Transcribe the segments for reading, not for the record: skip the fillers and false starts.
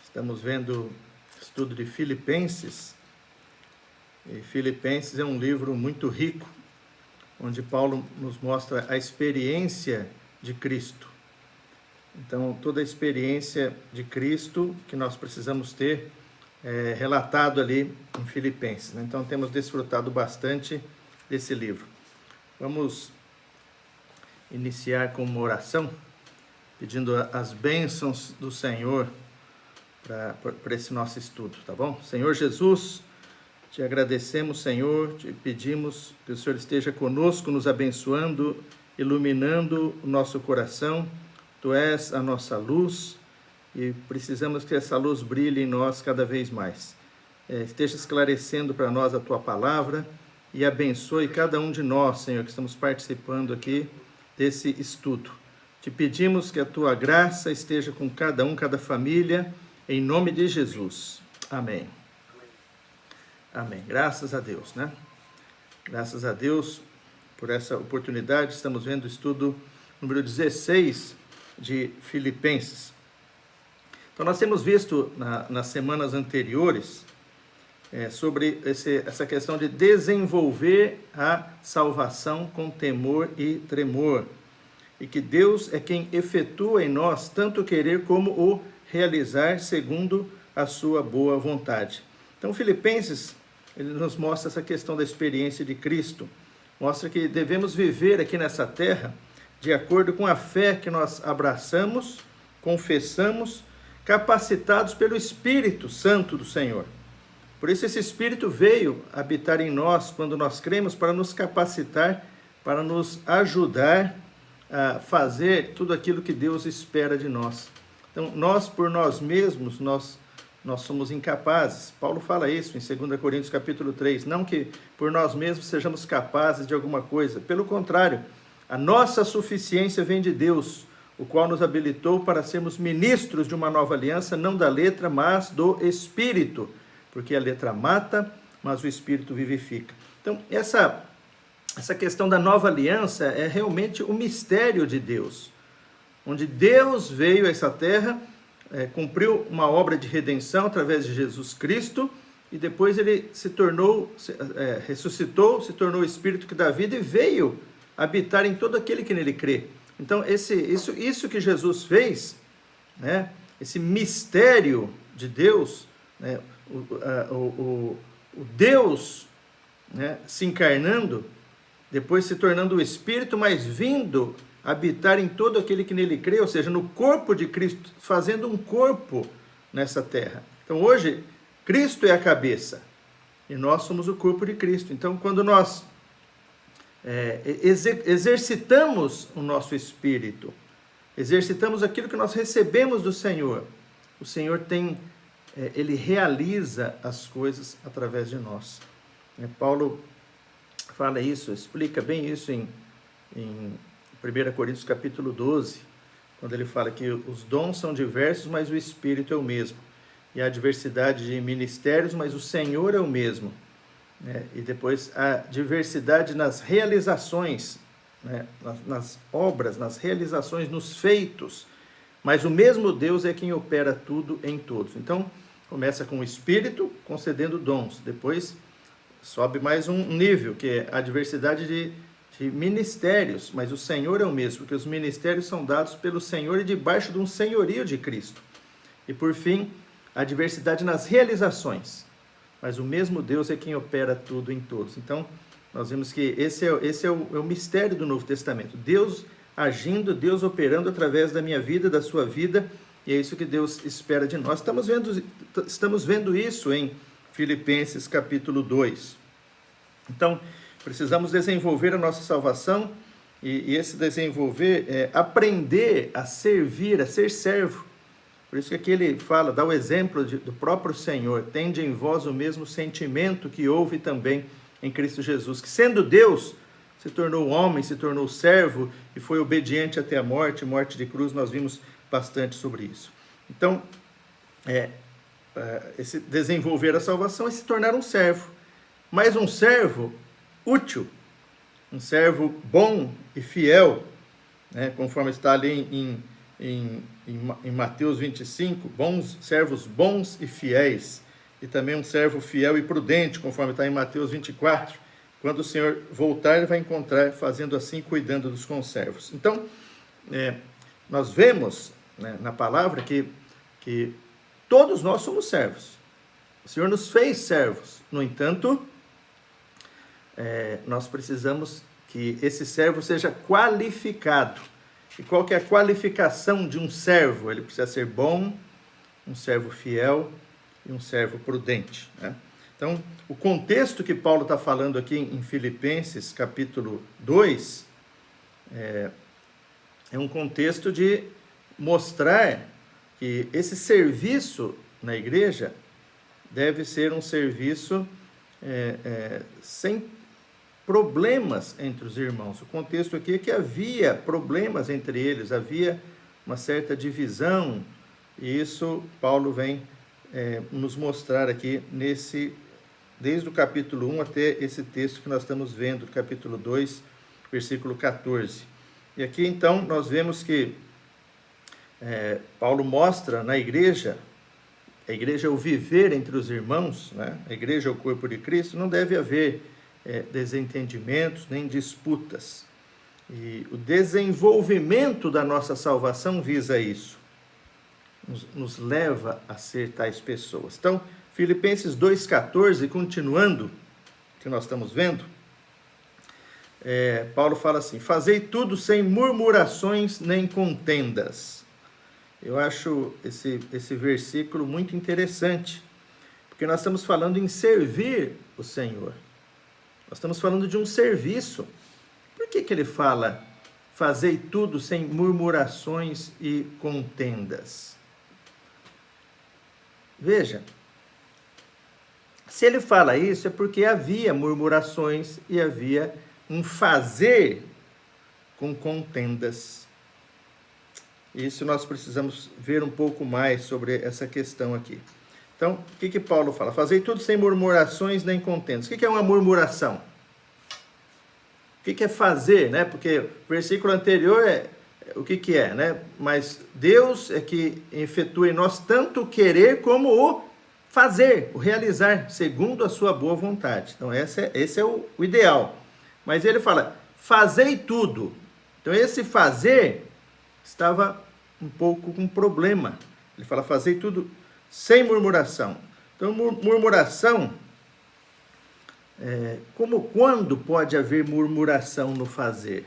Estamos vendo o estudo de Filipenses, e Filipenses é um livro muito rico, onde Paulo nos mostra a experiência de Cristo. Então, toda a experiência de Cristo que nós precisamos ter é relatado ali em Filipenses, né? Então, temos desfrutado bastante desse livro. Vamos iniciar com uma oração, pedindo as bênçãos do Senhor para esse nosso estudo, tá bom? Senhor Jesus, te agradecemos, Senhor, te pedimos que o Senhor esteja conosco, nos abençoando, iluminando o nosso coração. Tu és a nossa luz e precisamos que essa luz brilhe em nós cada vez mais. Esteja esclarecendo para nós a Tua palavra e abençoe cada um de nós, Senhor, que estamos participando aqui desse estudo. Te pedimos que a Tua graça esteja com cada um, cada família, em nome de Jesus. Amém. Amém. Graças a Deus, né? Graças a Deus por essa oportunidade. Estamos vendo o estudo número 16 de Filipenses. Então, nós temos visto nas semanas anteriores sobre essa questão de desenvolver a salvação com temor e tremor. E que Deus é quem efetua em nós tanto querer como o realizar segundo a sua boa vontade. Então, Filipenses, ele nos mostra essa questão da experiência de Cristo. Mostra que devemos viver aqui nessa terra de acordo com a fé que nós abraçamos, confessamos, capacitados pelo Espírito Santo do Senhor. Por isso esse Espírito veio habitar em nós quando nós cremos, para nos capacitar, para nos ajudar a fazer tudo aquilo que Deus espera de nós. Então, nós por nós mesmos, nós somos incapazes. Paulo fala isso em 2 Coríntios capítulo 3. Não que por nós mesmos sejamos capazes de alguma coisa. Pelo contrário, a nossa suficiência vem de Deus, o qual nos habilitou para sermos ministros de uma nova aliança, não da letra, mas do Espírito. Porque a letra mata, mas o Espírito vivifica. Então, essa questão da nova aliança é realmente o mistério de Deus, onde Deus veio a essa terra, cumpriu uma obra de redenção através de Jesus Cristo, e depois ele ressuscitou, se tornou o Espírito que dá vida e veio habitar em todo aquele que nele crê. Então, isso que Jesus fez, né, esse mistério de Deus, né, o Deus, né, se encarnando, depois se tornando o Espírito, mas vindo habitar em todo aquele que nele crê, ou seja, no corpo de Cristo, fazendo um corpo nessa terra. Então, hoje, Cristo é a cabeça e nós somos o corpo de Cristo. Então, quando nós exercitamos o nosso espírito, exercitamos aquilo que nós recebemos do Senhor, o Senhor ele realiza as coisas através de nós. Paulo fala isso, explica bem isso em 1 Coríntios capítulo 12, quando ele fala que os dons são diversos, mas o Espírito é o mesmo. E há diversidade de ministérios, mas o Senhor é o mesmo. E depois a diversidade nas realizações, né? Nas obras, nas realizações, nos feitos. Mas o mesmo Deus é quem opera tudo em todos. Então, começa com o Espírito concedendo dons. Depois sobe mais um nível, que é a diversidade de ministérios, mas o Senhor é o mesmo, porque os ministérios são dados pelo Senhor e debaixo de um senhorio de Cristo. E por fim, a diversidade nas realizações, mas o mesmo Deus é quem opera tudo em todos. Então, nós vemos que esse é o mistério do Novo Testamento. Deus agindo, Deus operando através da minha vida, da sua vida, e é isso que Deus espera de nós. Estamos vendo isso em Filipenses capítulo 2. Então, precisamos desenvolver a nossa salvação, e esse desenvolver é aprender a servir, a ser servo. Por isso que aqui ele fala, dá o exemplo do próprio Senhor: tende em vós o mesmo sentimento que houve também em Cristo Jesus, que sendo Deus, se tornou homem, se tornou servo e foi obediente até a morte de cruz. Nós vimos bastante sobre isso. Então, esse desenvolver a salvação é se tornar um servo, mas um servo útil, um servo bom e fiel, né? Conforme está ali em em Mateus 25, servos bons e fiéis, e também um servo fiel e prudente, conforme está em Mateus 24. Quando o Senhor voltar, ele vai encontrar fazendo assim, cuidando dos conservos. Então, nós vemos, né, na palavra que todos nós somos servos. O Senhor nos fez servos. No entanto, nós precisamos que esse servo seja qualificado. E qual que é a qualificação de um servo? Ele precisa ser bom, um servo fiel e um servo prudente, né? Então, o contexto que Paulo está falando aqui em Filipenses, capítulo 2, é um contexto de mostrar que esse serviço na igreja deve ser um serviço sem problemas entre os irmãos. O contexto aqui é que havia problemas entre eles, havia uma certa divisão, e isso Paulo vem nos mostrar aqui desde o capítulo 1 até esse texto que nós estamos vendo, do capítulo 2, versículo 14. E aqui então nós vemos que Paulo mostra na igreja, a igreja é o viver entre os irmãos, né? A igreja é o corpo de Cristo, não deve haver desentendimentos nem disputas. E o desenvolvimento da nossa salvação visa isso, nos leva a ser tais pessoas. Então, Filipenses 2,14, continuando, que nós estamos vendo, Paulo fala assim: fazei tudo sem murmurações nem contendas. Eu acho esse versículo muito interessante, porque nós estamos falando em servir o Senhor. Nós estamos falando de um serviço. Por que ele fala, fazei tudo sem murmurações e contendas? Veja, se ele fala isso é porque havia murmurações e havia um fazer com contendas. Isso nós precisamos ver um pouco mais sobre essa questão aqui. Então, o que Paulo fala? Fazei tudo sem murmurações nem contendas. O que é uma murmuração? O que é fazer, né? Porque o versículo anterior o que é, né? Mas Deus é que efetua em nós tanto o querer como o fazer, o realizar, segundo a sua boa vontade. Então, esse é o ideal. Mas ele fala, fazei tudo. Então, esse fazer estava um pouco com problema. Ele fala, fazei tudo sem murmuração. Então, murmuração, quando pode haver murmuração no fazer?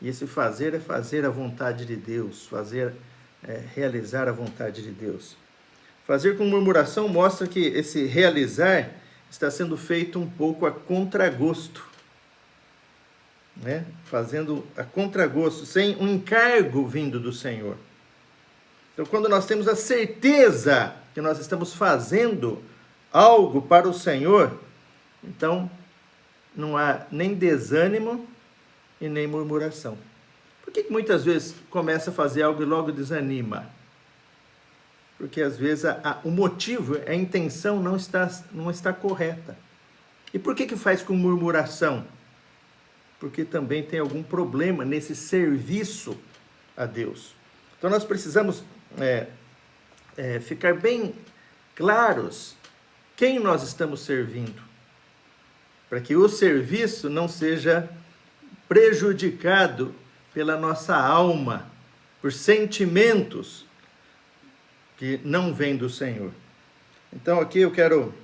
E esse fazer é fazer a vontade de Deus, realizar a vontade de Deus. Fazer com murmuração mostra que esse realizar está sendo feito um pouco a contragosto, né? Fazendo a contragosto, sem um encargo vindo do Senhor. Então, quando nós temos a certeza que nós estamos fazendo algo para o Senhor, então não há nem desânimo e nem murmuração. Por que muitas vezes começa a fazer algo e logo desanima? Porque às vezes o motivo, a intenção não está correta. E por que faz com murmuração? Porque também tem algum problema nesse serviço a Deus. Então nós precisamos ficar bem claros quem nós estamos servindo, para que o serviço não seja prejudicado pela nossa alma, por sentimentos que não vêm do Senhor. Então aqui eu quero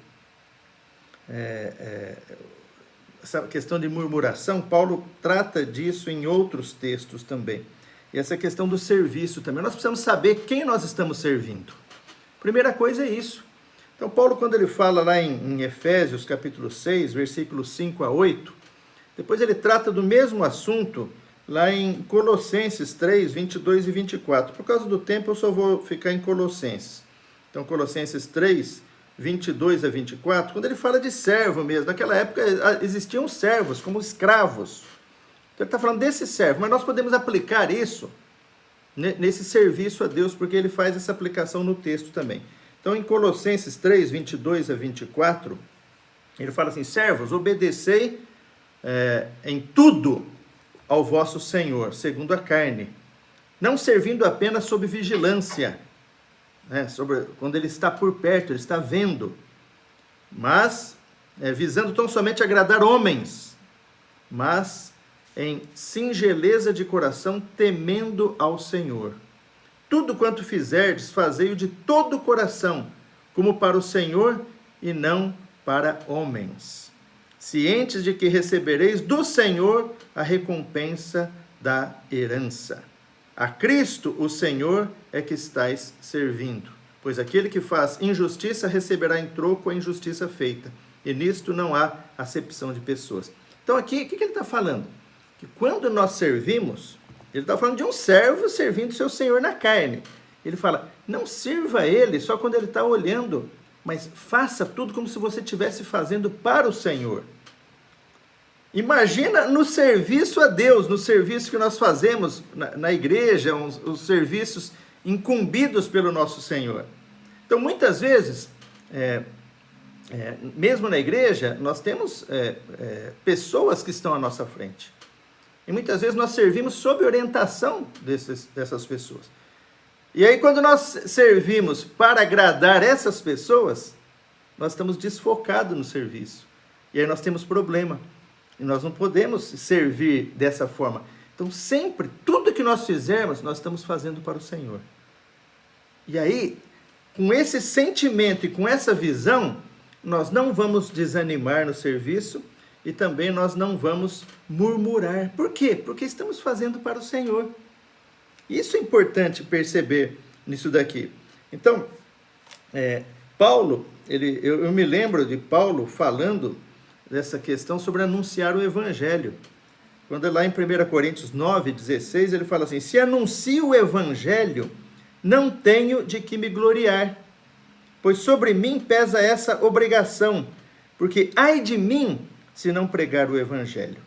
essa questão de murmuração, Paulo trata disso em outros textos também. E essa questão do serviço também. Nós precisamos saber quem nós estamos servindo. Primeira coisa é isso. Então, Paulo, quando ele fala lá em Efésios, capítulo 6, versículos 5 a 8, depois ele trata do mesmo assunto lá em Colossenses 3, 22 e 24. Por causa do tempo, eu só vou ficar em Colossenses. Então, Colossenses 3, 22 a 24, quando ele fala de servo mesmo. Naquela época existiam servos como escravos. Então, ele está falando desse servo, mas nós podemos aplicar isso nesse serviço a Deus, porque ele faz essa aplicação no texto também. Então, em Colossenses 3, 22 a 24, ele fala assim, servos, obedecei em tudo ao vosso Senhor, segundo a carne, não servindo apenas sob vigilância, né, quando ele está por perto, ele está vendo, mas visando tão somente agradar homens, mas em singeleza de coração, temendo ao Senhor. Tudo quanto fizerdes, fazei-o de todo o coração, como para o Senhor e não para homens, cientes de que recebereis do Senhor a recompensa da herança. A Cristo, o Senhor, é que estáis servindo, pois aquele que faz injustiça receberá em troco a injustiça feita, e nisto não há acepção de pessoas. Então aqui, o que ele está falando? Que quando nós servimos, ele está falando de um servo servindo seu senhor na carne. Ele fala, não sirva ele só quando ele está olhando, mas faça tudo como se você estivesse fazendo para o Senhor. Imagina no serviço a Deus, no serviço que nós fazemos na igreja, os serviços incumbidos pelo nosso Senhor. Então, muitas vezes, mesmo na igreja, nós temos pessoas que estão à nossa frente. E muitas vezes nós servimos sob orientação dessas pessoas. E aí, quando nós servimos para agradar essas pessoas, nós estamos desfocados no serviço. E aí nós temos problema. E nós não podemos servir dessa forma. Então, sempre, tudo que nós fizermos, nós estamos fazendo para o Senhor. E aí, com esse sentimento e com essa visão, nós não vamos desanimar no serviço e também nós não vamos murmurar. Por quê? Porque estamos fazendo para o Senhor. Isso é importante perceber nisso daqui. Então, Paulo, eu me lembro de Paulo falando dessa questão sobre anunciar o Evangelho. Quando lá em 1 Coríntios 9:16, ele fala assim, se anuncio o Evangelho, não tenho de que me gloriar, pois sobre mim pesa essa obrigação, porque ai de mim se não pregar o Evangelho.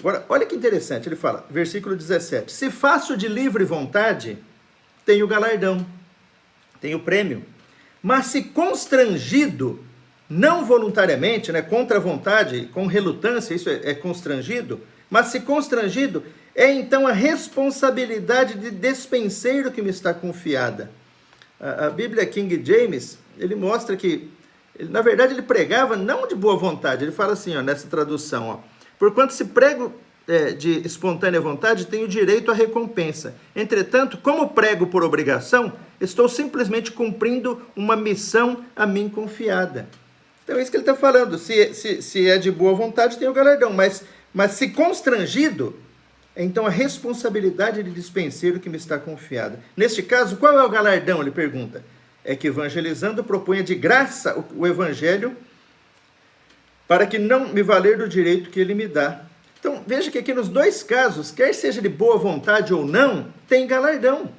Agora, olha que interessante, ele fala, versículo 17, se faço de livre vontade, tenho galardão, tenho prêmio, mas se constrangido, não voluntariamente, contra a vontade, com relutância, isso é constrangido, mas se constrangido, é então a responsabilidade de despenseiro que me está confiada. A Bíblia King James, ele mostra que, na verdade, ele pregava não de boa vontade, ele fala assim, nessa tradução, porquanto se prego de espontânea vontade, tenho direito à recompensa. Entretanto, como prego por obrigação, estou simplesmente cumprindo uma missão a mim confiada. Então é isso que ele está falando, se é de boa vontade, tem o galardão, mas se constrangido, então a responsabilidade de dispenseiro que me está confiada. Neste caso, qual é o galardão? Ele pergunta. É que evangelizando proponha de graça o evangelho para que não me valer do direito que ele me dá. Então veja que aqui nos dois casos, quer seja de boa vontade ou não, tem galardão.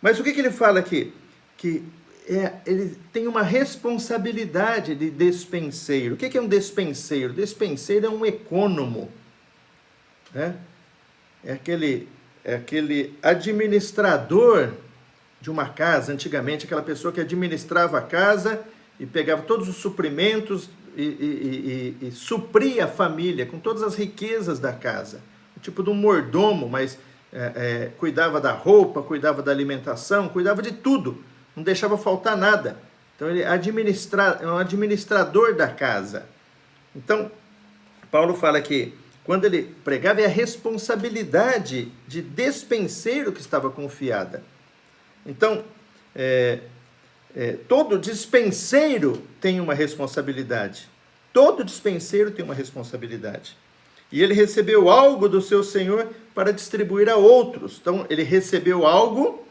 Mas o que ele fala aqui? Que ele tem uma responsabilidade de despenseiro. O que é um despenseiro? Despenseiro é um econômico. É aquele administrador de uma casa, antigamente, aquela pessoa que administrava a casa e pegava todos os suprimentos e supria a família com todas as riquezas da casa. O tipo de um mordomo, mas cuidava da roupa, cuidava da alimentação, cuidava de tudo. Não deixava faltar nada. Então, ele é um administrador da casa. Então, Paulo fala que quando ele pregava, é a responsabilidade de despenseiro que estava confiada. Então, todo dispenseiro tem uma responsabilidade. Todo dispenseiro tem uma responsabilidade. E ele recebeu algo do seu senhor para distribuir a outros. Então, ele recebeu algo,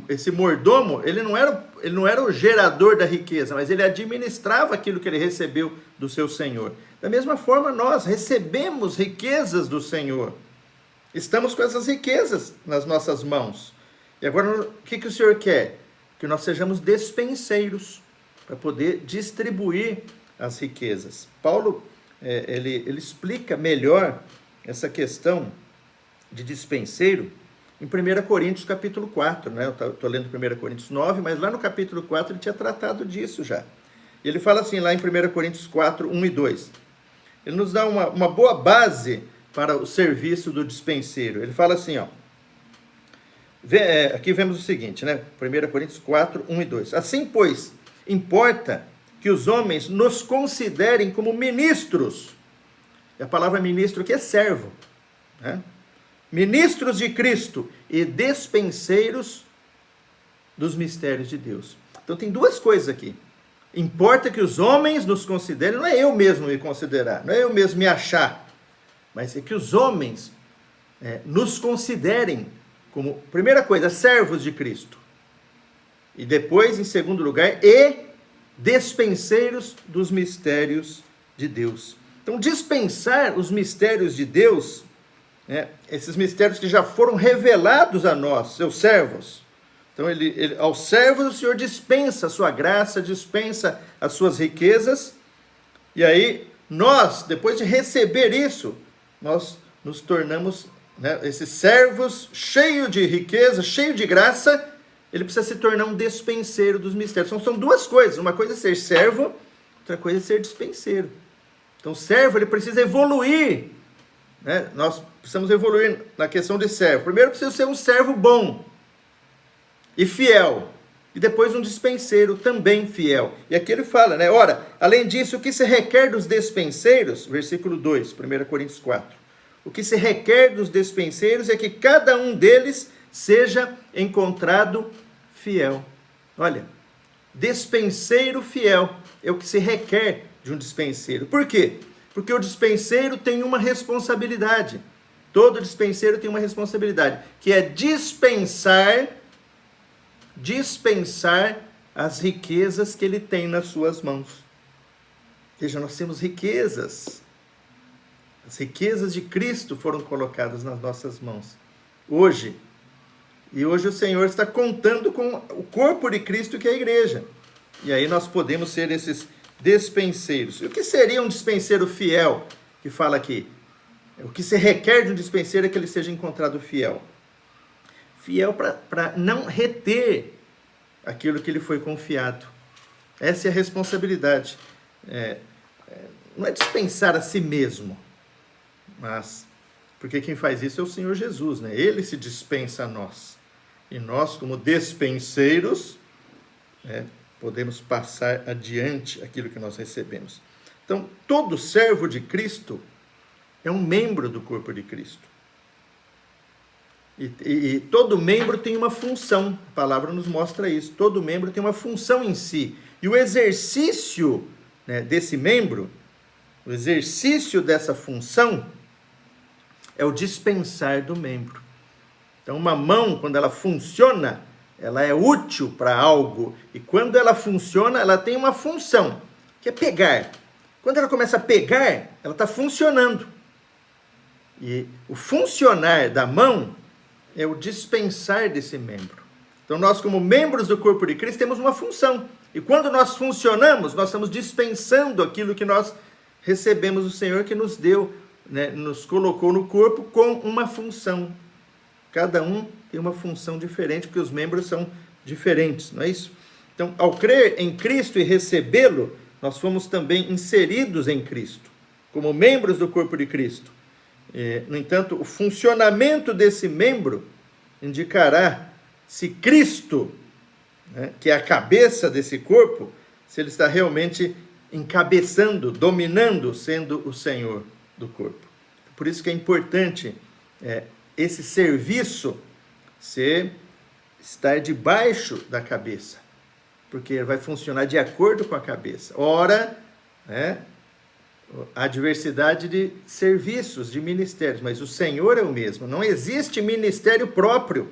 esse mordomo, ele não era o gerador da riqueza, mas ele administrava aquilo que ele recebeu do seu senhor. Da mesma forma, nós recebemos riquezas do Senhor. Estamos com essas riquezas nas nossas mãos. E agora, o que o Senhor quer? Que nós sejamos despenseiros para poder distribuir as riquezas. Paulo, ele explica melhor essa questão de dispenseiro em 1 Coríntios capítulo 4. Eu estou lendo 1 Coríntios 9, mas lá no capítulo 4 ele tinha tratado disso já. E ele fala assim, lá em 1 Coríntios 4, 1 e 2. Ele nos dá uma boa base para o serviço do dispenseiro. Ele fala assim, Aqui vemos o seguinte, né? 1 Coríntios 4, 1 e 2. Assim, pois, importa que os homens nos considerem como ministros. E a palavra ministro aqui é servo, né? Ministros de Cristo e despenseiros dos mistérios de Deus. Então tem duas coisas aqui. Importa que os homens nos considerem, não é eu mesmo me considerar, não é eu mesmo me achar, mas é que os homens nos considerem como, primeira coisa, servos de Cristo. E depois, em segundo lugar, e despenseiros dos mistérios de Deus. Então, dispensar os mistérios de Deus, esses mistérios que já foram revelados a nós, seus servos. Então, aos servos o Senhor dispensa a sua graça, dispensa as suas riquezas. E aí, nós, depois de receber isso, nós nos tornamos, esses servos cheios de riqueza, cheio de graça. Ele precisa se tornar um despenseiro dos mistérios. Então, são duas coisas. Uma coisa é ser servo, outra coisa é ser dispenseiro. Então, o servo, ele precisa evoluir. Nós precisamos evoluir na questão de servo. Primeiro, precisa ser um servo bom e fiel. E depois, um dispenseiro também fiel. E aqui ele fala, ora, além disso, o que se requer dos despenseiros, versículo 2, 1 Coríntios 4. O que se requer dos despenseiros é que cada um deles seja encontrado fiel. Olha, despenseiro fiel é o que se requer de um dispenseiro. Por quê? Porque o dispenseiro tem uma responsabilidade. Todo dispenseiro tem uma responsabilidade, que é dispensar as riquezas que ele tem nas suas mãos. Veja, nós temos riquezas. As riquezas de Cristo foram colocadas nas nossas mãos. Hoje o Senhor está contando com o corpo de Cristo, que é a igreja. E aí nós podemos ser esses despenseiros. E o que seria um dispenseiro fiel, que fala aqui? O que se requer de um dispenseiro é que ele seja encontrado fiel. Fiel para não reter aquilo que lhe foi confiado. Essa é a responsabilidade. Não é dispensar a si mesmo, mas porque quem faz isso é o Senhor Jesus, Ele se dispensa a nós. E nós, como despenseiros, podemos passar adiante aquilo que nós recebemos. Então, todo servo de Cristo é um membro do corpo de Cristo. E todo membro tem uma função. A palavra nos mostra isso. Todo membro tem uma função em si. E o exercício desse membro, o exercício dessa função, é o dispensar do membro. Então, uma mão, quando ela funciona, ela é útil para algo. E quando ela funciona, ela tem uma função, que é pegar. Quando ela começa a pegar, ela está funcionando. E o funcionar da mão é o dispensar desse membro. Então, nós, como membros do corpo de Cristo, temos uma função. E quando nós funcionamos, nós estamos dispensando aquilo que nós recebemos do Senhor, que nos deu, nos colocou no corpo com uma função. Cada um tem uma função diferente, porque os membros são diferentes, não é isso? Então, ao crer em Cristo e recebê-lo, nós fomos também inseridos em Cristo, como membros do corpo de Cristo. No entanto, o funcionamento desse membro indicará se Cristo, que é a cabeça desse corpo, se ele está realmente encabeçando, dominando, sendo o Senhor do corpo. Por isso que é importante esse serviço estar debaixo da cabeça, porque vai funcionar de acordo com a cabeça. Ora, há diversidade de serviços, de ministérios, mas o Senhor é o mesmo. Não existe ministério próprio.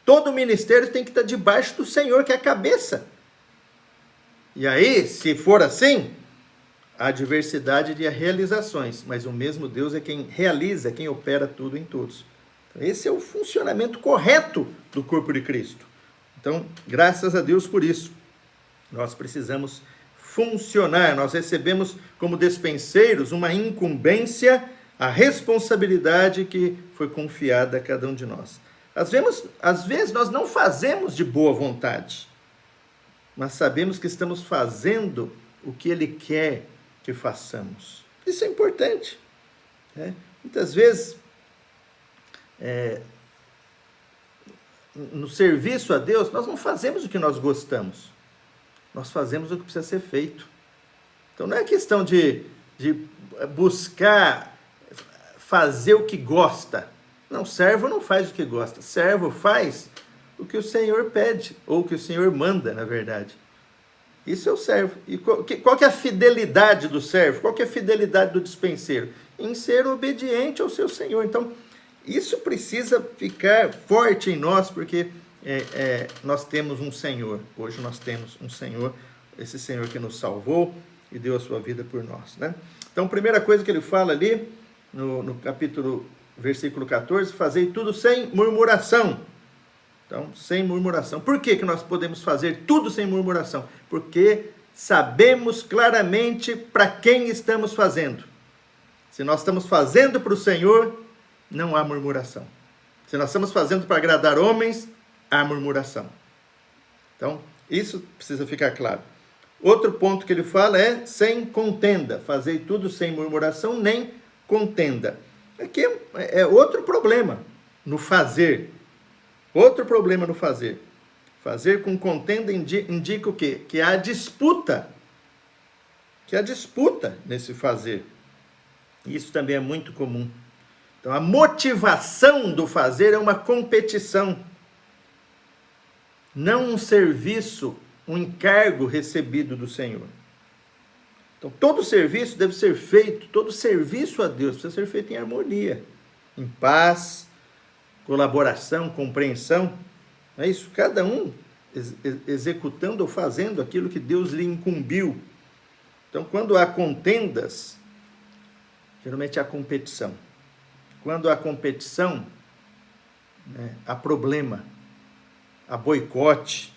Todo ministério tem que estar debaixo do Senhor, que é a cabeça. E aí, se for assim, há diversidade de realizações, mas o mesmo Deus é quem realiza, quem opera tudo em todos. Esse é o funcionamento correto do corpo de Cristo. Então, graças a Deus por isso. Nós precisamos funcionar. Nós recebemos como despenseiros uma incumbência, a responsabilidade que foi confiada a cada um de nós. Às vezes nós não fazemos de boa vontade, mas sabemos que estamos fazendo o que Ele quer que façamos. Isso é importante. Muitas vezes no serviço a Deus, nós não fazemos o que nós gostamos. Nós fazemos o que precisa ser feito. Então não é questão de buscar fazer o que gosta. Não, servo não faz o que gosta. Servo faz o que o Senhor pede, ou o que o Senhor manda, na verdade. Isso é o servo. E qual que é a fidelidade do servo? Qual que é a fidelidade do dispenseiro? Em ser obediente ao seu Senhor. Então, isso precisa ficar forte em nós, porque nós temos um Senhor. Hoje nós temos um Senhor, esse Senhor que nos salvou e deu a sua vida por nós, né? Então, a primeira coisa que ele fala ali, no capítulo, versículo 14, fazei tudo sem murmuração. Então, sem murmuração. Por que nós podemos fazer tudo sem murmuração? Porque sabemos claramente para quem estamos fazendo. Se nós estamos fazendo para o Senhor, não há murmuração. Se nós estamos fazendo para agradar homens, há murmuração. Então, isso precisa ficar claro. Outro ponto que ele fala é sem contenda. Fazei tudo sem murmuração, nem contenda. Aqui é outro problema no fazer. Outro problema no fazer. Fazer com contenda indica o quê? Que há disputa. Que há disputa nesse fazer. Isso também é muito comum. Então, a motivação do fazer é uma competição. Não um serviço, um encargo recebido do Senhor. Então, todo serviço deve ser feito, todo serviço a Deus precisa ser feito em harmonia, em paz, colaboração, compreensão. É isso, cada um executando ou fazendo aquilo que Deus lhe incumbiu. Então, quando há contendas, geralmente há competição. Quando há competição, há problema, há boicote,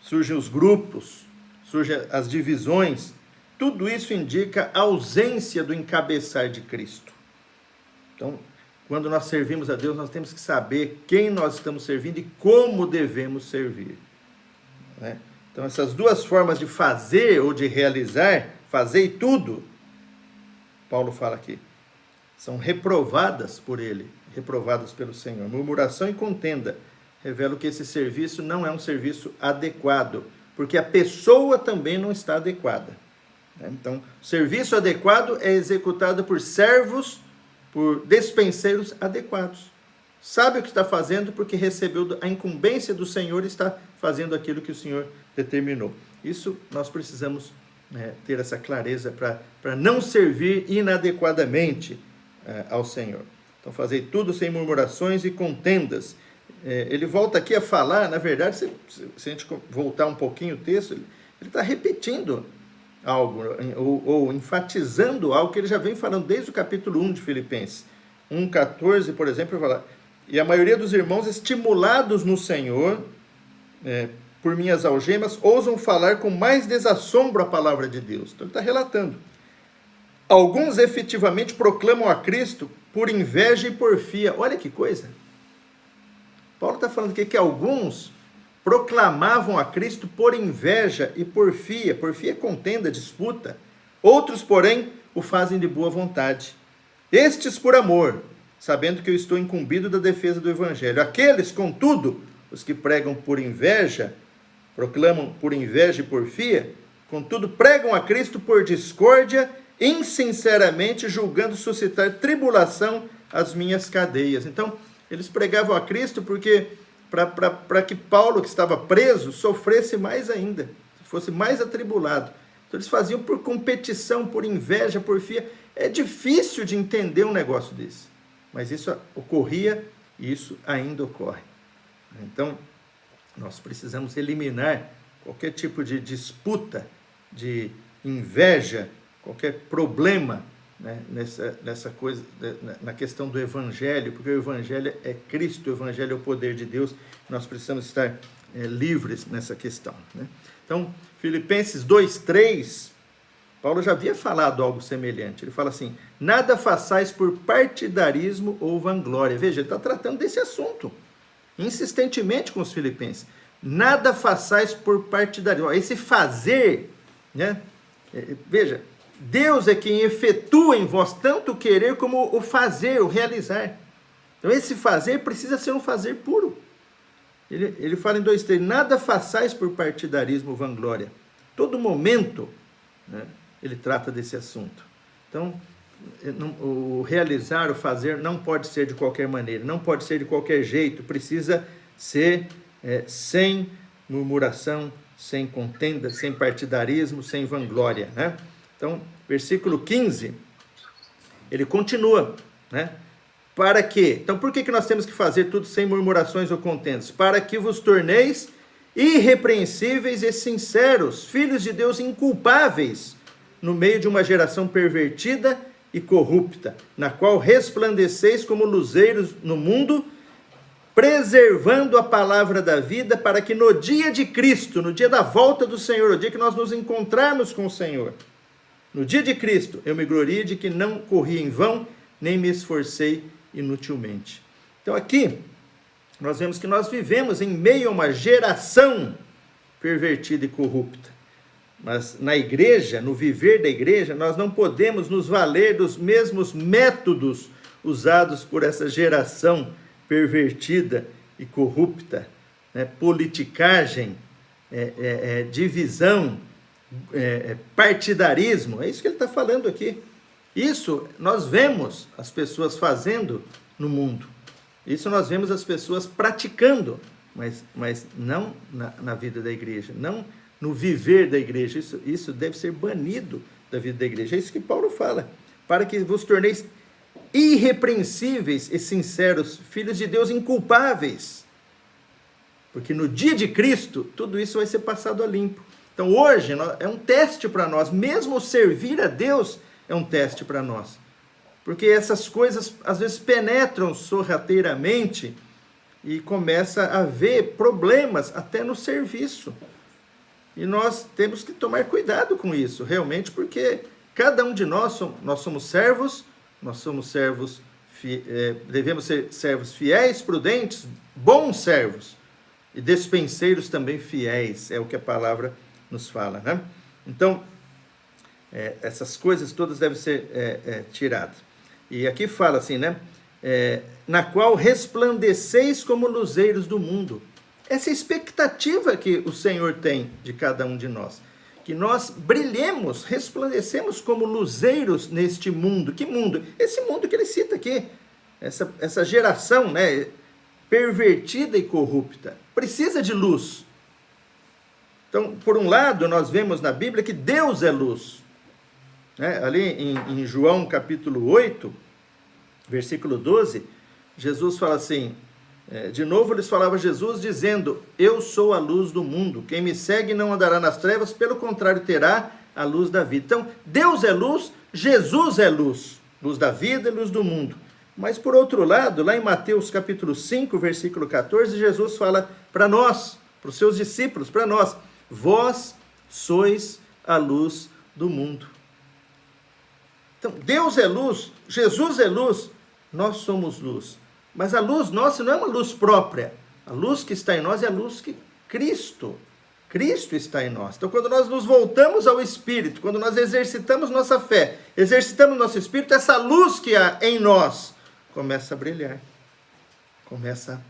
surgem os grupos, surgem as divisões. Tudo isso indica a ausência do encabeçar de Cristo. Então, quando nós servimos a Deus, nós temos que saber quem nós estamos servindo e como devemos servir. Né? Então, essas duas formas de fazer ou de realizar, fazer e tudo, Paulo fala aqui, são reprovadas por ele, reprovadas pelo Senhor. Murmuração e contenda revelam que esse serviço não é um serviço adequado, porque a pessoa também não está adequada. Então, o serviço adequado é executado por servos, por despenseiros adequados. Sabe o que está fazendo porque recebeu a incumbência do Senhor e está fazendo aquilo que o Senhor determinou. Isso nós precisamos ter essa clareza para não servir inadequadamente ao Senhor. Então, fazer tudo sem murmurações e contendas. Ele volta aqui a falar, na verdade, se a gente voltar um pouquinho o texto, ele está repetindo algo, ou enfatizando algo que ele já vem falando desde o capítulo 1 de Filipenses. 1,14, por exemplo, ele fala, e a maioria dos irmãos, estimulados no Senhor, por minhas algemas, ousam falar com mais desassombro a palavra de Deus. Então ele está relatando. Alguns efetivamente proclamam a Cristo por inveja e porfia. Olha que coisa. Paulo está falando aqui que alguns proclamavam a Cristo por inveja e porfia. Porfia é contenda, disputa. Outros, porém, o fazem de boa vontade. Estes por amor, sabendo que eu estou incumbido da defesa do Evangelho. Aqueles, contudo, os que pregam por inveja, proclamam por inveja e porfia, contudo, pregam a Cristo por discórdia, insinceramente julgando suscitar tribulação às minhas cadeias. Então, eles pregavam a Cristo porque para que Paulo, que estava preso, sofresse mais ainda, fosse mais atribulado. Então, eles faziam por competição, por inveja, porfia. É difícil de entender um negócio desse, mas isso ocorria e isso ainda ocorre. Então, nós precisamos eliminar qualquer tipo de disputa, de inveja, qualquer problema, né, nessa coisa, na questão do Evangelho, porque o Evangelho é Cristo, o Evangelho é o poder de Deus, nós precisamos estar livres nessa questão. Né? Então, Filipenses 2,3, Paulo já havia falado algo semelhante. Ele fala assim, nada façais por partidarismo ou vanglória. Veja, ele está tratando desse assunto, insistentemente com os filipenses. Nada façais por partidarismo. Esse fazer, né? Veja, Deus é quem efetua em vós tanto o querer como o fazer, o realizar. Então esse fazer precisa ser um fazer puro. Ele fala em 2:3, nada façais por partidarismo ou vanglória. Todo momento, né, ele trata desse assunto. Então, o realizar, o fazer, não pode ser de qualquer maneira, não pode ser de qualquer jeito, precisa ser sem murmuração, sem contenda, sem partidarismo, sem vanglória, né? Então, versículo 15, ele continua, né? Para quê? Então, por que nós temos que fazer tudo sem murmurações ou contendas? Para que vos torneis irrepreensíveis e sinceros, filhos de Deus inculpáveis, no meio de uma geração pervertida e corrupta, na qual resplandeceis como luzeiros no mundo, preservando a palavra da vida, para que no dia de Cristo, no dia da volta do Senhor, no dia que nós nos encontrarmos com o Senhor, no dia de Cristo, eu me glorie de que não corri em vão, nem me esforcei inutilmente. Então aqui, nós vemos que nós vivemos em meio a uma geração pervertida e corrupta. Mas na igreja, no viver da igreja, nós não podemos nos valer dos mesmos métodos usados por essa geração pervertida e corrupta, né? Politicagem, divisão, partidarismo, é isso que ele está falando aqui. Isso nós vemos as pessoas fazendo no mundo, isso nós vemos as pessoas praticando, mas não na vida da igreja, não no viver da igreja. Isso deve ser banido da vida da igreja. É isso que Paulo fala, para que vos torneis irrepreensíveis e sinceros, filhos de Deus inculpáveis, porque no dia de Cristo tudo isso vai ser passado a limpo. Então hoje é um teste para nós, mesmo servir a Deus é um teste para nós, porque essas coisas às vezes penetram sorrateiramente e começa a haver problemas até no serviço, e nós temos que tomar cuidado com isso, realmente, porque cada um de nós somos servos, devemos ser servos fiéis, prudentes, bons servos, e despenseiros também fiéis, é o que a palavra nos fala, né? Então, essas coisas todas devem ser tiradas. E aqui fala assim, né? Na qual resplandeceis como luzeiros do mundo. Essa é a expectativa que o Senhor tem de cada um de nós. Que nós brilhemos, resplandecemos como luzeiros neste mundo. Que mundo? Esse mundo que ele cita aqui. Essa geração, né, pervertida e corrupta. Precisa de luz. Então, por um lado, nós vemos na Bíblia que Deus é luz. Ali em João capítulo 8, versículo 12, Jesus fala assim, de novo lhes falava Jesus dizendo, eu sou a luz do mundo, quem me segue não andará nas trevas, pelo contrário terá a luz da vida. Então, Deus é luz, Jesus é luz, luz da vida e luz do mundo. Mas por outro lado, lá em Mateus capítulo 5, versículo 14, Jesus fala para nós, para os seus discípulos, para nós, vós sois a luz do mundo. Então, Deus é luz, Jesus é luz, nós somos luz. Mas a luz nossa não é uma luz própria. A luz que está em nós é a luz que Cristo está em nós. Então, quando nós nos voltamos ao Espírito, quando nós exercitamos nossa fé, exercitamos nosso Espírito, essa luz que há em nós começa a brilhar. Começa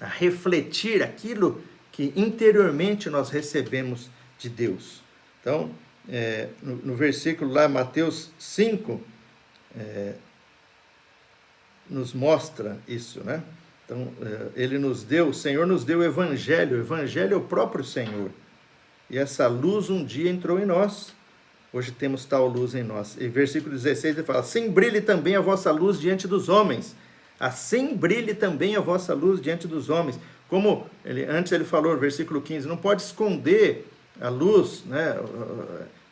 a refletir aquilo que interiormente nós recebemos de Deus. Então, no versículo lá, Mateus 5, nos mostra isso, né? Então, o Senhor nos deu o Evangelho é o próprio Senhor. E essa luz um dia entrou em nós, hoje temos tal luz em nós. E versículo 16 ele fala, assim brilhe também a vossa luz diante dos homens, assim brilhe também a vossa luz diante dos homens. Como antes ele falou, versículo 15, não pode esconder a luz, né?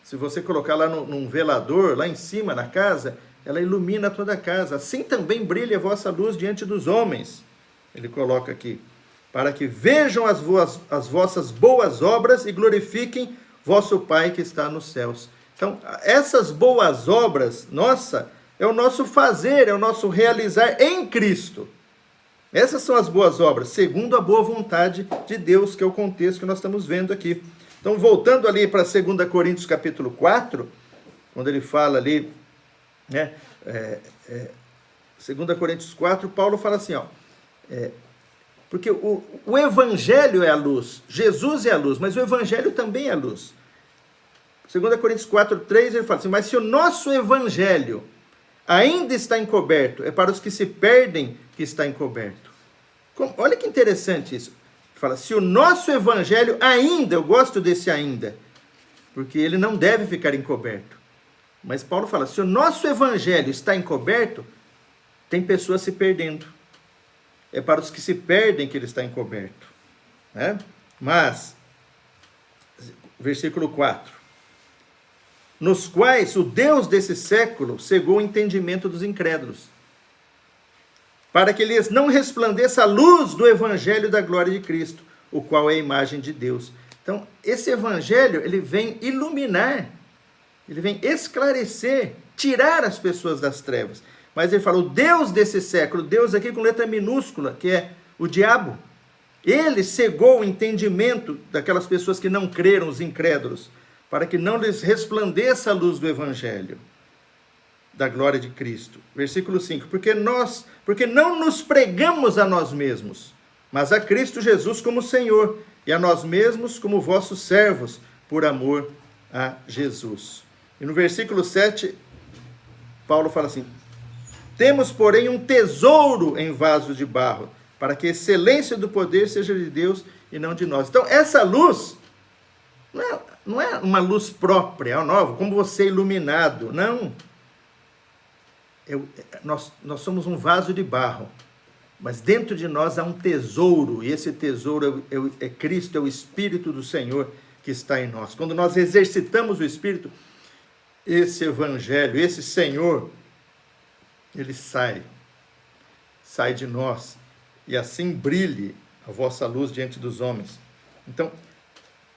Se você colocar lá num velador, lá em cima na casa, ela ilumina toda a casa. Assim também brilhe a vossa luz diante dos homens. Ele coloca aqui, para que vejam as vossas boas obras e glorifiquem vosso Pai que está nos céus. Então, essas boas obras, é o nosso fazer, é o nosso realizar em Cristo. Essas são as boas obras, segundo a boa vontade de Deus, que é o contexto que nós estamos vendo aqui. Então, voltando ali para 2 Coríntios capítulo 4, quando ele fala ali, 2 Coríntios 4, Paulo fala assim, Porque o Evangelho é a luz, Jesus é a luz, mas o Evangelho também é a luz. 2 Coríntios 4:3 ele fala assim, mas se o nosso Evangelho ainda está encoberto, é para os que se perdem que está encoberto. Olha que interessante isso. Fala, se o nosso Evangelho ainda, eu gosto desse ainda, porque ele não deve ficar encoberto. Mas Paulo fala, se o nosso Evangelho está encoberto, tem pessoas se perdendo. É para os que se perdem que ele está encoberto. Né? Mas, versículo 4. Nos quais o Deus desse século cegou o entendimento dos incrédulos, para que lhes não resplandeça a luz do Evangelho da glória de Cristo, o qual é a imagem de Deus. Então, esse Evangelho, ele vem iluminar, ele vem esclarecer, tirar as pessoas das trevas. Mas ele fala, o Deus desse século, Deus aqui com letra minúscula, que é o diabo, ele cegou o entendimento daquelas pessoas que não creram, os incrédulos, para que não lhes resplandeça a luz do Evangelho da glória de Cristo. Versículo 5, porque não nos pregamos a nós mesmos, mas a Cristo Jesus como Senhor, e a nós mesmos como vossos servos, por amor a Jesus. E no versículo 7, Paulo fala assim, temos, porém, um tesouro em vasos de barro, para que a excelência do poder seja de Deus e não de nós. Então, essa luz não é uma luz própria, nova, como você é iluminado, não. Nós somos um vaso de barro, mas dentro de nós há um tesouro, e esse tesouro é Cristo, é o Espírito do Senhor que está em nós. Quando nós exercitamos o Espírito, esse Evangelho, esse Senhor, ele sai de nós, e assim brilhe a vossa luz diante dos homens. Então,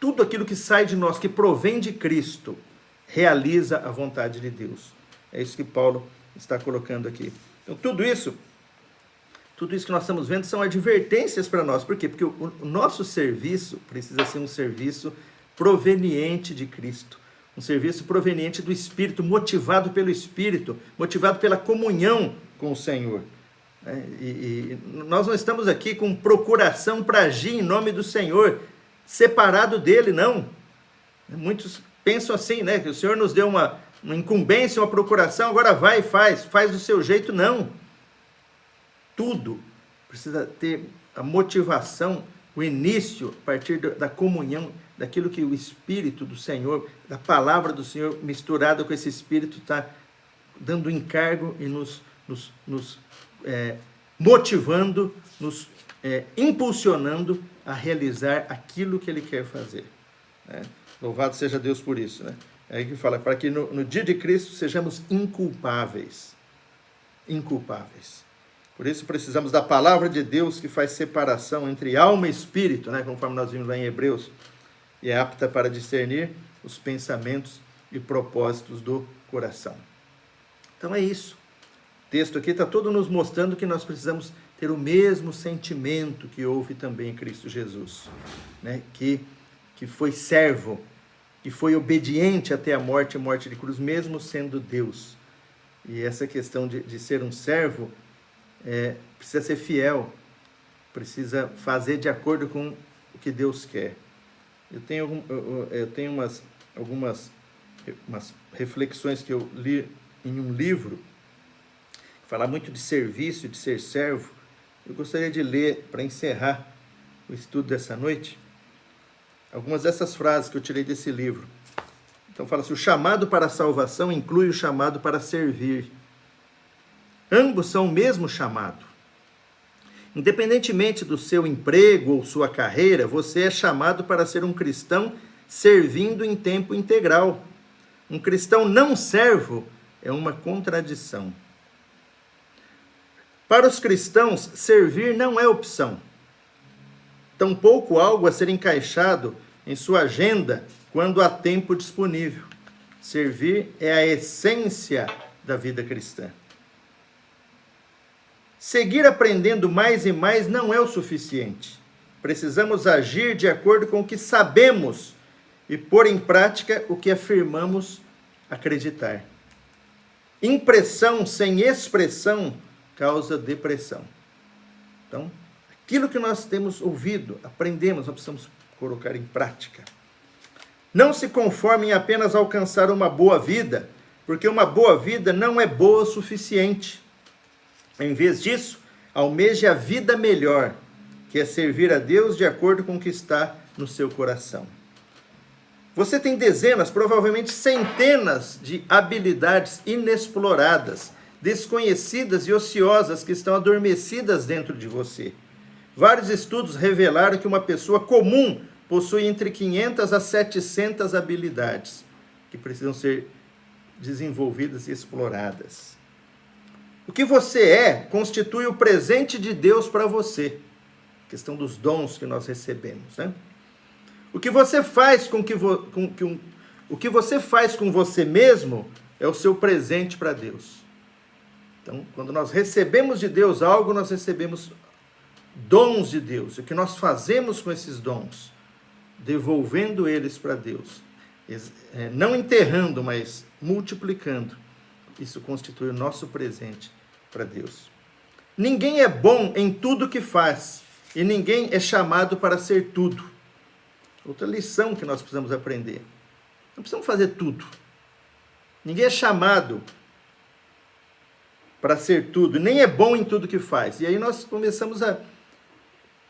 tudo aquilo que sai de nós, que provém de Cristo, realiza a vontade de Deus. É isso que Paulo está colocando aqui. Então, tudo isso que nós estamos vendo são advertências para nós. Por quê? Porque o nosso serviço precisa ser um serviço proveniente de Cristo. Um serviço proveniente do Espírito, motivado pelo Espírito, motivado pela comunhão com o Senhor. E nós não estamos aqui com procuração para agir em nome do Senhor, separado dele, não. Muitos pensam assim, né? Que o Senhor nos deu uma incumbência, uma procuração, agora vai e faz do seu jeito, não. Tudo precisa ter a motivação, o início, a partir da comunhão, daquilo que o Espírito do Senhor, da palavra do Senhor, misturada com esse Espírito, está dando encargo e nos motivando, nos impulsionando a realizar aquilo que Ele quer fazer. Né? Louvado seja Deus por isso. Né? É aí que fala, para que no dia de Cristo sejamos inculpáveis. Inculpáveis. Por isso precisamos da palavra de Deus que faz separação entre alma e espírito, né? Conforme nós vimos lá em Hebreus, e é apta para discernir os pensamentos e propósitos do coração. Então é isso. O texto aqui está todo nos mostrando que nós precisamos ter o mesmo sentimento que houve também em Cristo Jesus, né? Que foi servo, que foi obediente até a morte de cruz, mesmo sendo Deus. E essa questão de ser um servo precisa ser fiel, precisa fazer de acordo com o que Deus quer. Eu tenho algumas reflexões que eu li em um livro, falar muito de serviço, de ser servo. Eu gostaria de ler, para encerrar o estudo dessa noite, algumas dessas frases que eu tirei desse livro. Então fala assim, o chamado para a salvação inclui o chamado para servir. Ambos são o mesmo chamado. Independentemente do seu emprego ou sua carreira, você é chamado para ser um cristão servindo em tempo integral. Um cristão não servo é uma contradição. Para os cristãos, servir não é opção. Tampouco algo a ser encaixado em sua agenda quando há tempo disponível. Servir é a essência da vida cristã. Seguir aprendendo mais e mais não é o suficiente. Precisamos agir de acordo com o que sabemos e pôr em prática o que afirmamos acreditar. Impressão sem expressão causa depressão. Então, Aquilo que nós temos ouvido, aprendemos, nós precisamos colocar em prática. Não se conforme em apenas alcançar uma boa vida, porque uma boa vida não é boa o suficiente. Em vez disso, almeje a vida melhor, que é servir a Deus de acordo com o que está no seu coração. Você tem dezenas, provavelmente centenas de habilidades inexploradas, desconhecidas e ociosas que estão adormecidas dentro de você. Vários estudos revelaram que uma pessoa comum possui entre 500 a 700 habilidades que precisam ser desenvolvidas e exploradas. O que você é constitui o presente de Deus para você. A questão dos dons que nós recebemos, né? O que você faz o que você faz com você mesmo é o seu presente para Deus. Então, quando nós recebemos de Deus algo, nós recebemos dons de Deus. O que nós fazemos com esses dons? Devolvendo eles para Deus. Não enterrando, mas multiplicando. Isso constitui o nosso presente para Deus. Ninguém é bom em tudo que faz. E ninguém é chamado para ser tudo. Outra lição que nós precisamos aprender. Não precisamos fazer tudo. Ninguém é chamado para ser tudo. Nem é bom em tudo que faz. E aí nós começamos a...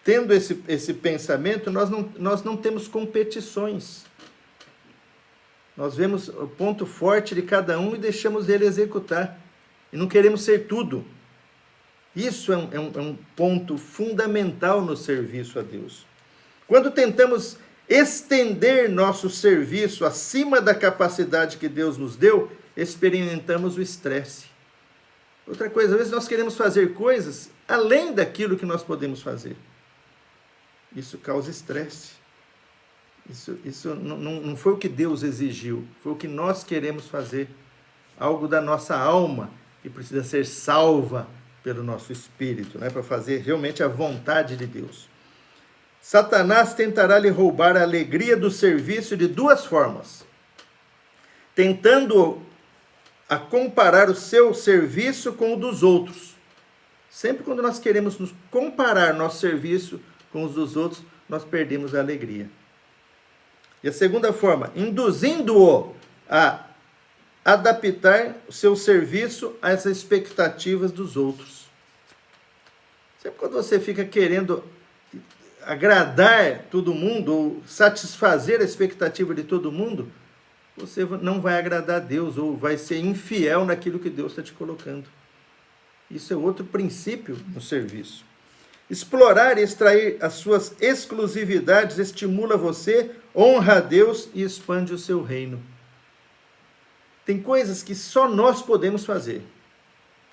Tendo esse pensamento, nós não temos competições. Nós vemos o ponto forte de cada um e deixamos ele executar. E não queremos ser tudo. Isso é um ponto fundamental no serviço a Deus. Quando tentamos estender nosso serviço acima da capacidade que Deus nos deu, experimentamos o estresse. Outra coisa, às vezes nós queremos fazer coisas além daquilo que nós podemos fazer. Isso causa estresse. Isso não foi o que Deus exigiu, foi o que nós queremos fazer. Algo da nossa alma que precisa ser salva pelo nosso espírito, né? Para fazer realmente a vontade de Deus. Satanás tentará lhe roubar a alegria do serviço de duas formas. Tentando a comparar o seu serviço com o dos outros. Sempre quando nós queremos nos comparar nosso serviço com os dos outros, nós perdemos a alegria. E a segunda forma, induzindo-o a adaptar o seu serviço às expectativas dos outros. Sempre quando você fica querendo agradar todo mundo, ou satisfazer a expectativa de todo mundo, você não vai agradar a Deus, ou vai ser infiel naquilo que Deus está te colocando. Isso é outro princípio no serviço. Explorar e extrair as suas exclusividades estimula você, honra a Deus e expande o seu reino. Tem coisas que só nós podemos fazer.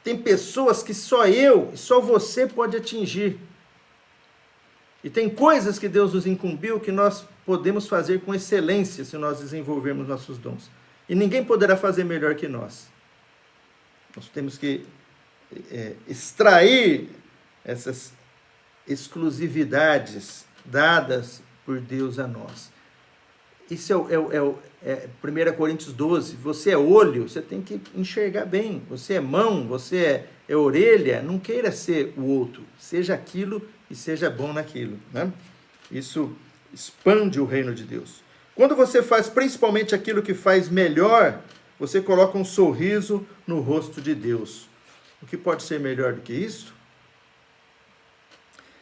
Tem pessoas que só eu e só você pode atingir. E tem coisas que Deus nos incumbiu que nós podemos fazer com excelência se nós desenvolvermos nossos dons. E ninguém poderá fazer melhor que nós. Nós temos que extrair essas exclusividades dadas por Deus a nós. Isso é 1 Coríntios 12. Você é olho, você tem que enxergar bem. Você é mão, você é orelha. Não queira ser o outro. Seja aquilo e seja bom naquilo, né? Isso expande o reino de Deus. Quando você faz principalmente aquilo que faz melhor, você coloca um sorriso no rosto de Deus. O que pode ser melhor do que isso?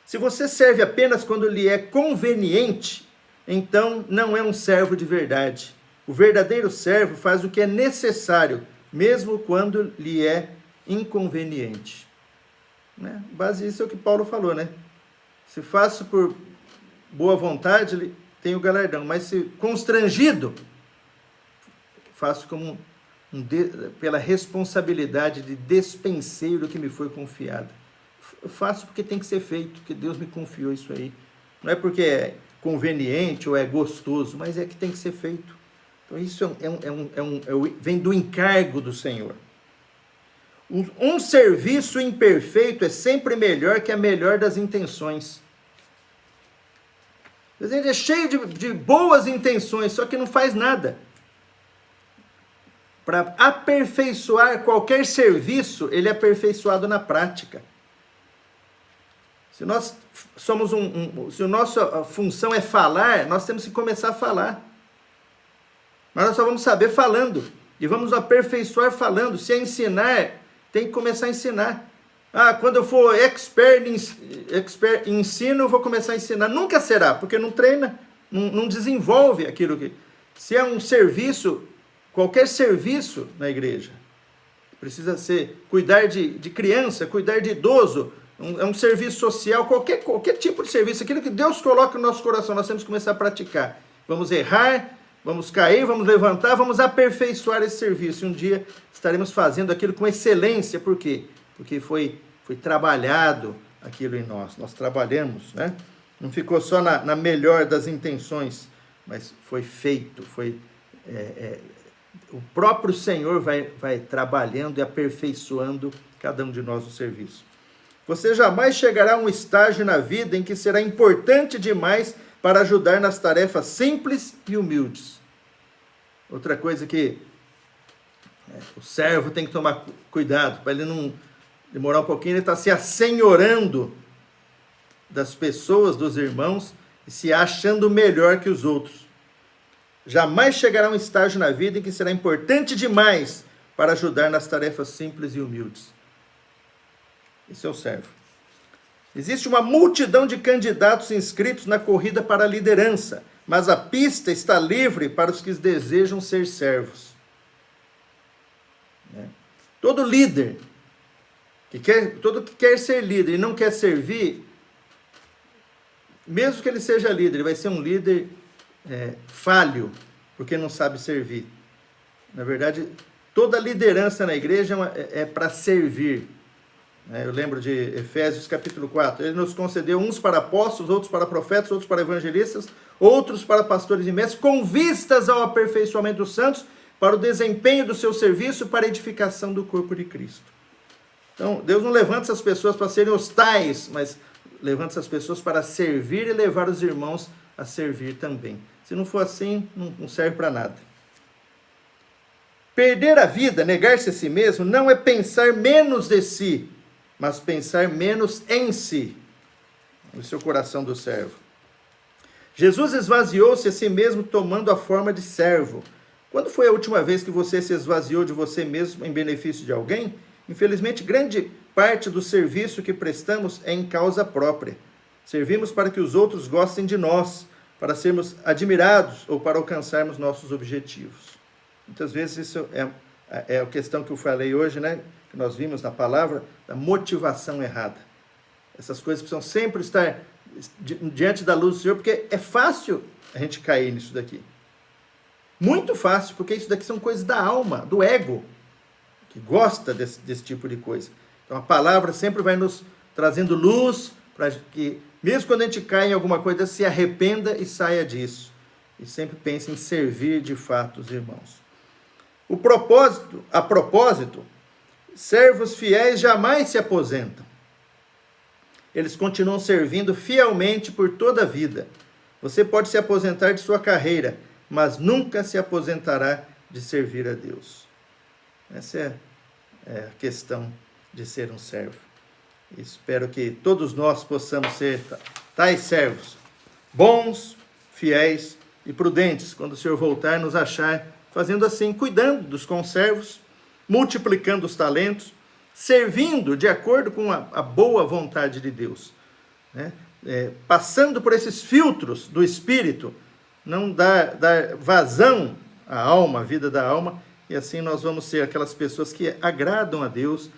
Se você serve apenas quando lhe é conveniente, então não é um servo de verdade. O verdadeiro servo faz o que é necessário, mesmo quando lhe é inconveniente. Né? Base isso é o que Paulo falou, né? Se faço por boa vontade, tenho galardão. Mas se constrangido, faço como pela responsabilidade de despenseiro do que me foi confiado. Eu faço porque tem que ser feito, porque Deus me confiou isso aí. Não é porque é conveniente ou é gostoso, mas é que tem que ser feito. Então isso vem do encargo do Senhor. Um serviço imperfeito é sempre melhor que a melhor das intenções. A gente é cheio de boas intenções, só que não faz nada. Para aperfeiçoar qualquer serviço, ele é aperfeiçoado na prática. Se nós somos se a nossa função é falar, nós temos que começar a falar. Mas nós só vamos saber falando. E vamos aperfeiçoar falando. Se é ensinar, tem que começar a ensinar. Quando eu for expert em ensino, eu vou começar a ensinar. Nunca será, porque não treina, não desenvolve aquilo que... Se é um serviço, qualquer serviço na igreja, precisa ser cuidar de criança, cuidar de idoso, é um serviço social, qualquer tipo de serviço, aquilo que Deus coloca no nosso coração, nós temos que começar a praticar. Vamos errar, vamos cair, vamos levantar, vamos aperfeiçoar esse serviço. E um dia estaremos fazendo aquilo com excelência. Por quê? Porque foi trabalhado aquilo em nós. Nós trabalhamos, né? Não ficou só na melhor das intenções, mas foi feito. O próprio Senhor vai trabalhando e aperfeiçoando cada um de nós no serviço. Você jamais chegará a um estágio na vida em que será importante demais para ajudar nas tarefas simples e humildes. Outra coisa que o servo tem que tomar cuidado, para ele não demorar um pouquinho, ele está se assenhorando das pessoas, dos irmãos, e se achando melhor que os outros. Jamais chegará a um estágio na vida em que será importante demais para ajudar nas tarefas simples e humildes. Esse é o servo. Existe uma multidão de candidatos inscritos na corrida para a liderança, mas a pista está livre para os que desejam ser servos. Todo líder, todo que quer ser líder e não quer servir, mesmo que ele seja líder, ele vai ser um líder falho, porque não sabe servir. Na verdade, toda liderança na igreja é para servir. Eu lembro de Efésios capítulo 4. Ele nos concedeu uns para apóstolos, outros para profetas, outros para evangelistas, outros para pastores e mestres, com vistas ao aperfeiçoamento dos santos, para o desempenho do seu serviço, para a edificação do corpo de Cristo. Então, Deus não levanta essas pessoas para serem hostais, mas levanta essas pessoas para servir e levar os irmãos a servir também. Se não for assim, não serve para nada. Perder a vida, negar-se a si mesmo, não é pensar menos de si, mas pensar menos em si, no seu coração do servo. Jesus esvaziou-se a si mesmo tomando a forma de servo. Quando foi a última vez que você se esvaziou de você mesmo em benefício de alguém? Infelizmente, grande parte do serviço que prestamos é em causa própria. Servimos para que os outros gostem de nós, para sermos admirados ou para alcançarmos nossos objetivos. Muitas vezes isso é a questão que eu falei hoje, né? Que nós vimos na palavra, da motivação errada. Essas coisas precisam sempre estar diante da luz do Senhor, porque é fácil a gente cair nisso daqui. Muito fácil, porque isso daqui são coisas da alma, do ego, que gosta desse tipo de coisa. Então a palavra sempre vai nos trazendo luz, para que, mesmo quando a gente cai em alguma coisa, se arrependa e saia disso. E sempre pense em servir de fato os irmãos. A propósito, servos fiéis jamais se aposentam. Eles continuam servindo fielmente por toda a vida. Você pode se aposentar de sua carreira, mas nunca se aposentará de servir a Deus. Essa é a questão de ser um servo. Espero que todos nós possamos ser tais servos, bons, fiéis e prudentes, quando o Senhor voltar, nos achar fazendo assim, cuidando dos conservos, multiplicando os talentos, servindo de acordo com a boa vontade de Deus, né? Passando por esses filtros do Espírito, não dar vazão à alma, à vida da alma, e assim nós vamos ser aquelas pessoas que agradam a Deus,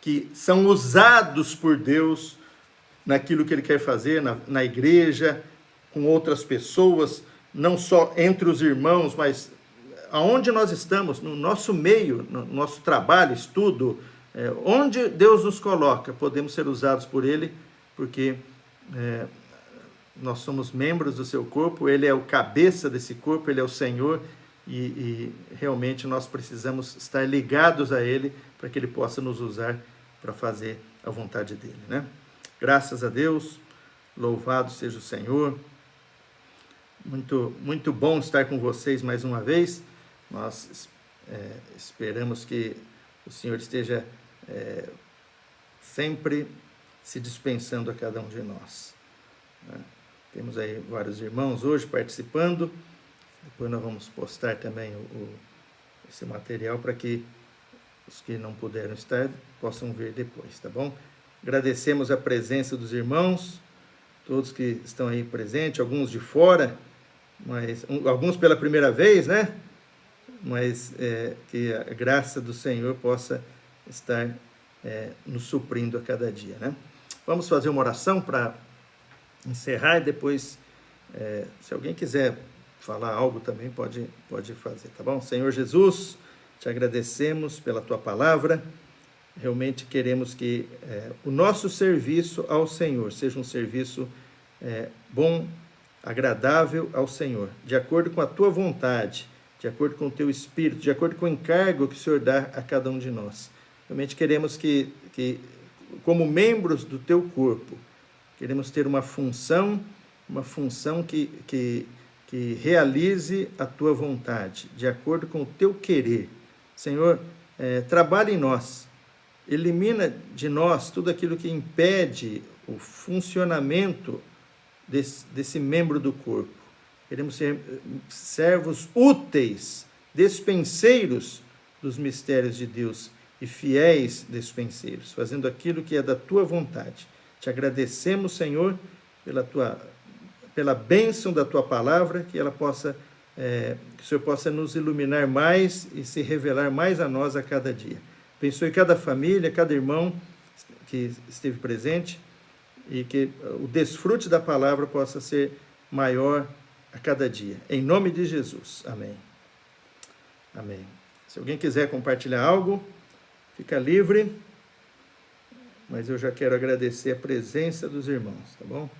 que são usados por Deus naquilo que Ele quer fazer, na igreja, com outras pessoas, não só entre os irmãos, mas aonde nós estamos, no nosso meio, no nosso trabalho, estudo, onde Deus nos coloca, podemos ser usados por Ele, porque nós somos membros do seu corpo, Ele é o cabeça desse corpo, Ele é o Senhor, e realmente nós precisamos estar ligados a Ele, para que Ele possa nos usar para fazer a vontade dEle, né? Graças a Deus, louvado seja o Senhor. Muito, muito bom estar com vocês mais uma vez. Nós esperamos que o Senhor esteja sempre se dispensando a cada um de nós. Né? Temos aí vários irmãos hoje participando. Depois nós vamos postar também esse material para que os que não puderam estar possam ver depois, tá bom? Agradecemos a presença dos irmãos, todos que estão aí presentes, alguns de fora, mas alguns pela primeira vez, né? Mas que a graça do Senhor possa estar nos suprindo a cada dia, né? Vamos fazer uma oração para encerrar e depois, se alguém quiser falar algo também, pode fazer, tá bom? Senhor Jesus, te agradecemos pela tua palavra. Realmente queremos que o nosso serviço ao Senhor seja um serviço bom, agradável ao Senhor, de acordo com a tua vontade, de acordo com o teu espírito, de acordo com o encargo que o Senhor dá a cada um de nós. Realmente queremos que como membros do teu corpo, queremos ter uma função que realize a tua vontade, de acordo com o teu querer. Senhor, trabalha em nós, elimina de nós tudo aquilo que impede o funcionamento desse membro do corpo. Queremos ser servos úteis, despenseiros dos mistérios de Deus e fiéis despenseiros, fazendo aquilo que é da tua vontade. Te agradecemos, Senhor, pela bênção da tua palavra, que ela possa, que o Senhor possa nos iluminar mais e se revelar mais a nós a cada dia. Abençoe cada família, cada irmão que esteve presente e que o desfrute da palavra possa ser maior a cada dia. Em nome de Jesus. Amém. Amém. Se alguém quiser compartilhar algo, fica livre, mas eu já quero agradecer a presença dos irmãos, tá bom?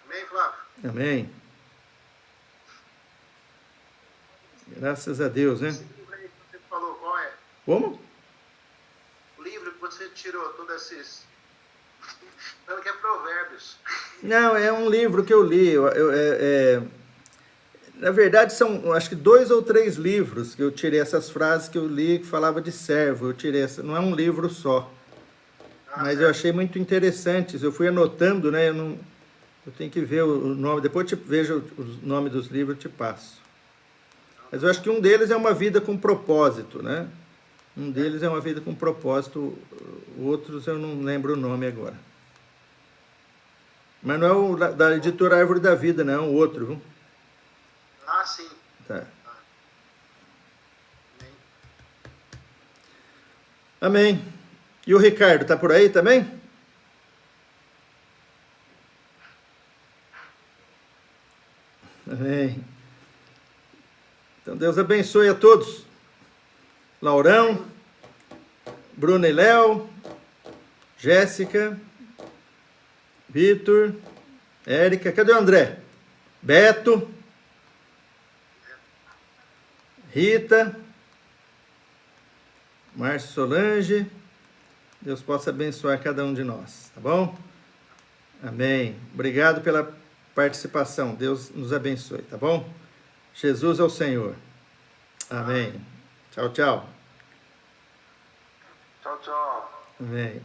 Amém, Flávio? Amém. Graças a Deus, né? Esse livro aí que você falou, qual é? Como? O livro que você tirou todos esses... Falando que é Provérbios. Não, é um livro que eu li. Na verdade, são acho que 2 ou 3 livros que eu tirei essas frases que eu li que falava de servo. Eu tirei não é um livro só. Mas certo. eu achei muito interessantes. Eu fui anotando, né? Eu tenho que ver o nome. Depois eu vejo o nome dos livros e te passo. Mas eu acho que um deles é uma vida com propósito, né? Um deles é uma vida com propósito. Outros eu não lembro o nome agora. Mas não é o da editora Árvore da Vida, não, é um outro, viu? Ah, sim. Tá. Amém. Amém. E o Ricardo, tá por aí também? Amém. Então Deus abençoe a todos. Laurão, Bruno e Léo, Jéssica, Vitor, Érica, cadê o André? Beto, Rita, Márcio Solange. Deus possa abençoar cada um de nós, tá bom? Amém. Obrigado pela participação. Deus nos abençoe, tá bom? Jesus é o Senhor. Amém. Tchau, tchau. Tchau, tchau. Amém.